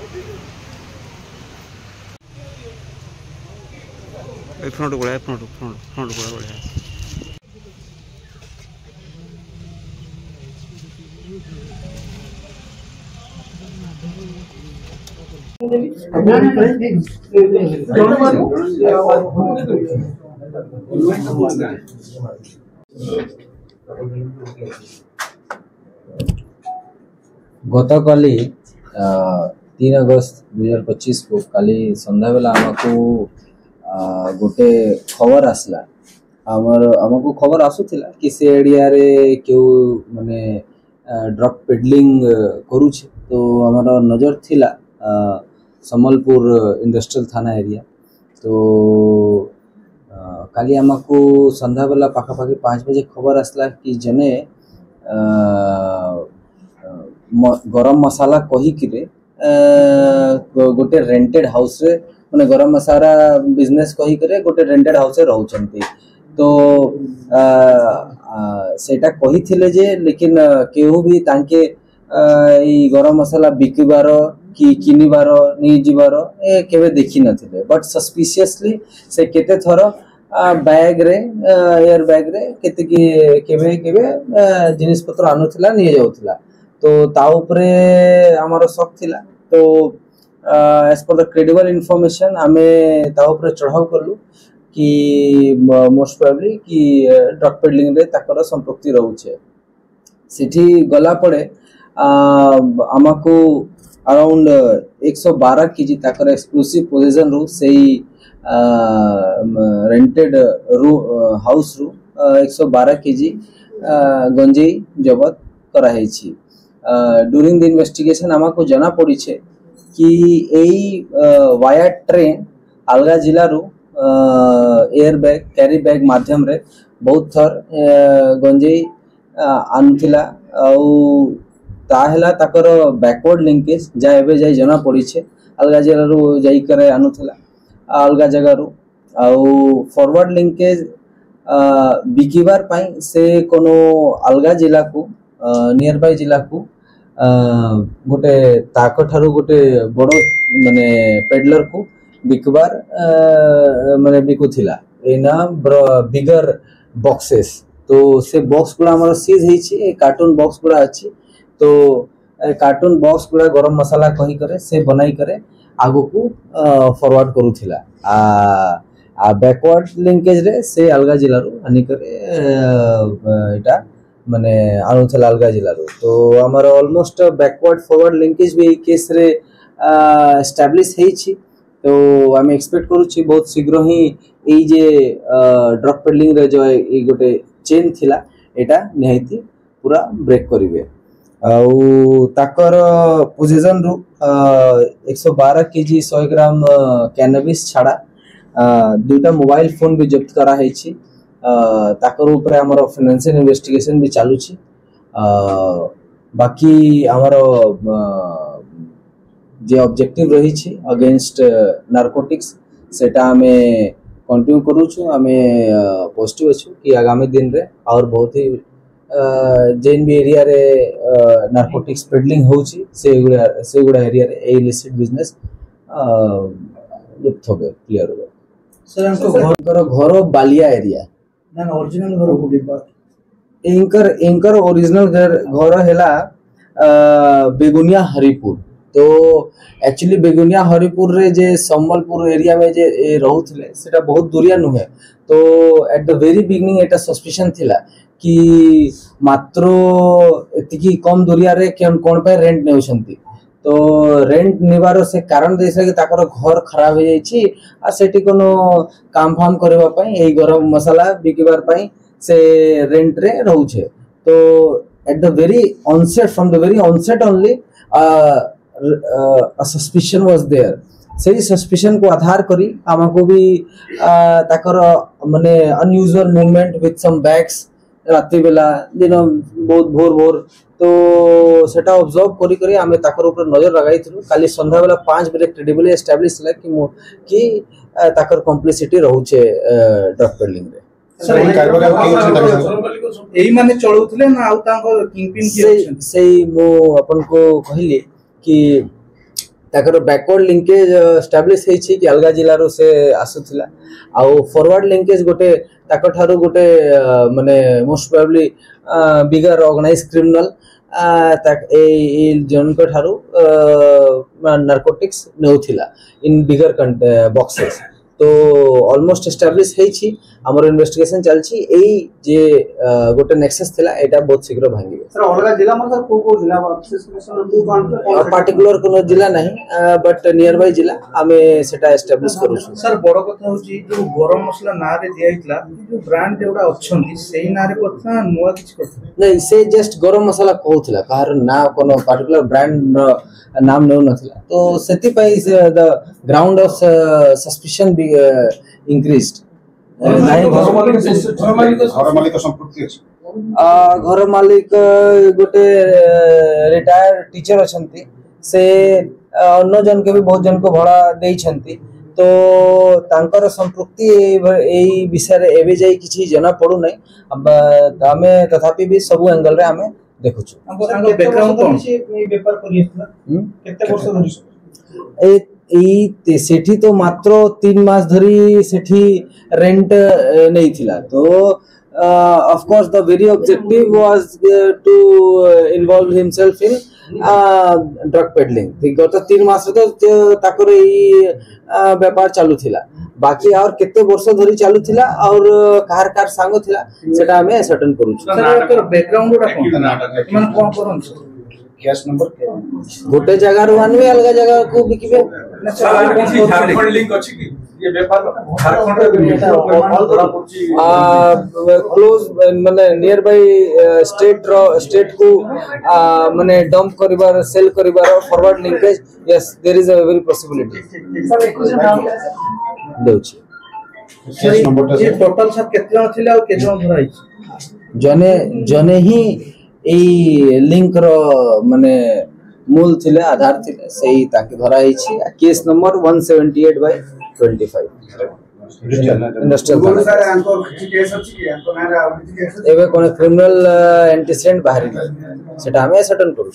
front को front front front को बढ़िया गत काली 3 अगस्त 2025 को काली संध्या बेला आमको गोटे खबर आसला आमको खबर आसुथिला कि से एरिया रे क्यों माने ड्रग पेडलिंग करूछ तो हमारा नजर थिला समलपुर इंडस्ट्रियल थाना एरिया तो काली आमको संध्या बेला पाखापाखि 5 बजे खबर आसला कि जने गरम मसाला कही कि गोटे रेंटेड हाउस रे माने गरम मसाला बिजनेस कही करे गोटे रेंटेड हाउस रे रहउचंती तो सेटा कही थिले जे लेकिन केहू भी तांके ई गरम मसाला बिकबार कि किनिबार नि जिबार ए केबे देखि नथिले बट सस्पिशियसली से केते थरो बैग रे एयर बैग रे केते कि केबे केबे जिनिस पत्र आनुथिला नि जाउथिला तो ता ऊपरे हमारो शक थिला तो as per the credible information आमे ता ऊपरे चढ़ाव करलु कि मोस्ट प्रोबेबली कि ड्रग पेडलिंग रे ताकर संपृक्ति रहउछे सिठी गला पड़े आमको अराउंड 112 केजी ताकर एक्सक्लूसिव पोजीशन रू सेही रेंटेड हाउस रू 112 केजी गंजेई जबत करा हेछि ड्यूरिंग द इन्वेस्टिगेशन आमको जना पड़ी छे कि एई वाया ट्रेन अलगा जिला रू एयर बैग कैरी बैग माध्यम रे बहुत थर गंजेई आनुथिला आउ ताहेला ताकर बैकवर्ड लिंकेज जा एबे जाई जना पड़ी छे अलगा जिला रू जाई करे आनुथिला अलगा जगह रू आउ फॉरवर्ड लिंकेज बिकिबार पाई से कोनो अलगा जिला को नियर बाय जिला को गोटे ताक ठारू गोटे बड़ माने पेडलर को बिकबार माने बिकुथिला एना बिगर बॉक्सेस तो से बॉक्स गुड़ा हमर सीज हेछि छी कार्टून बॉक्स गुड़ा अछि तो कार्टून बॉक्स गुड़ा गरम मसाला कही करे से बनाई करे आगो को फॉरवर्ड करूथिला आ बैकवर्ड लिंकेज रे से अलगा जिला रो आनी करे एटा माने आनुथला अलगा जिला रो तो हमर ऑलमोस्ट बैकवर्ड फॉरवर्ड लिंकेज भी केस रे एस्टैब्लिश हेछि छी तो हम एक्सपेक्ट करू छी बहुत शीघ्र ही ए जे ड्रग पेडलिंग रे जो ए गोटे चेन थिला एटा निहायती पूरा ब्रेक करिवे आउ ताकर पोजीशन रू 112 केजी 100 ग्राम कैनबिस छाड़ा दुटा मोबाइल फोन भी जब्त करा है छी ताकर ऊपर हमर फाइनेंशियल इन्वेस्टिगेशन भी चालू छी बाकी हमर जे ऑब्जेक्टिव रही छी अगेंस्ट नार्कोटिक्स सेटा हमें कंटिन्यू करू छु हमें पॉजिटिव अछि कि आगामी दिन रे और बहुत ही जेन भी एरिया रे नार्कोटिक्स पेडलिंग होउची से गुडा एरिया रे ए इलिसिट बिजनेस लुप्त होबे क्लियर होबे सर हमको घर बालिया एरिया ना ओरिजिनल घर होबे एंकर ओरिजिनल घर हेला बेगुनिया हरिपुर तो एक्चुअली बेगुनिया हरिपुर रे जे संबलपुर एरिया में जे रहउथले सेटा बहुत दूरिया नुहे तो at the very beginning Etah suspicion थिला कि मात्र एतिकी कम दूरिया रे कोन पे रेंट नेउछंती तो रेंट निबार से कारण देसे कि ताकर घर खराब हो जाई छी आ सेठी कोनो काम फाम करबा पई एई गरम मसाला बिकिबार पई से रेंट रे रहउछे तो at the very onset from the very onset only a suspicion was there से सस्पिशन को आधार करी हमको भी ताकर माने unusual movement with some bags राति बेला दिन बहुत भोर भोर तो सेटा ऑब्जर्व करी करी हमें ताकर ऊपर नजर लगाइथिलु काली संध्या बेला 5 बजे क्रेडिबली एस्टैब्लिश होला कि ताकर कॉम्प्लिसिटी रहउछे ड्रग पेडलिंग रे सर एही माने चलउथले ना आउ तांको किंगपिन की से मो अपन को कहली कि ताकर बैकवर्ड लिंकेज एस्टाब्लिश होईछि कि अलगा जिल्ला रो से आसुथिला आउ फॉरवर्ड लिंकेज गोटे ताकर ठारो गोटे माने मोस्ट प्रोबेबली बिगर ऑर्गेनाइज क्रिमिनल जनक ठारू नार्कोटिक्स नेउथिला इन बिगर बॉक्सेस तो ऑलमोस्ट एस्टाब्लिश हेछि हमर इन्वेस्टिगेशन चलछि एई जे गोटे नेक्सस थिला एटा बहुत शीघ्र भांगिबे सर अलग जिला में सर को जिला विशेष पार्टिकुलर कोनो जिला नहीं बट नियर बाय जिला हमें सेटा एस्टाब्लिश करू सर बड़ कथा होची जो गरम मसला ना रे दियाइतला जो ब्रांड जेउडा अछंती सेही ना रे करथा नुवा किछ करथा नहीं से जस्ट गरम मसाला कहउथिला कार ना कोनो पार्टिकुलर ब्रांड नाम नेउ नथिला तो सेति पई the ground of suspicion be increased घर मालिक गोटे रिटायर टीचर अछंती से अन्य जन के भी बहुत जन को भड़ा देई छंती तो तांकर संपृक्ति एई विषय रे एबे जाई किछि जना पडु नै अब हमें तथापि भी सब एंगल रे हमें देखु छु हमको बैकग्राउंड कोन से व्यापार करियला केते वर्ष धरि ए सेठी तो मात्र 3 मास धरी सेठी रेंट नहीं थिला तो of course the very objective was to involve himself in drug peddling गत 3 मास तो ताकर ई व्यापार चालू थिला बाकी और केते वर्ष धरी चालू थिला और कार कार सांग थिला सेटा हमें सर्टेन करू सर बैकग्राउंड उडा कोन कोन करन गैस नंबर गोटे जगह रो आनबे अलग जगह को बिकिबे झारखंड लिंक अछि कि ये व्यापार झारखंड क्लोज माने नियर बाय स्टेट को माने डंप करिवार सेल करिवार forward linkage yes there is a very possibility sir एक नाम देउछि केस नंबर ये टोटल सर केतना थिला और केतना धराई जने ही एई लिंक रो माने मूल थिले आधार थिले सेही ताके धरा हिछि केस नंबर 178/25 इंडस्ट्रियल सर आंको केस अछि कि आंको नारा केस एबे कोन क्रिमिनल एंटीसेडेंट बाहरी सेटा हमें सर्टेन करू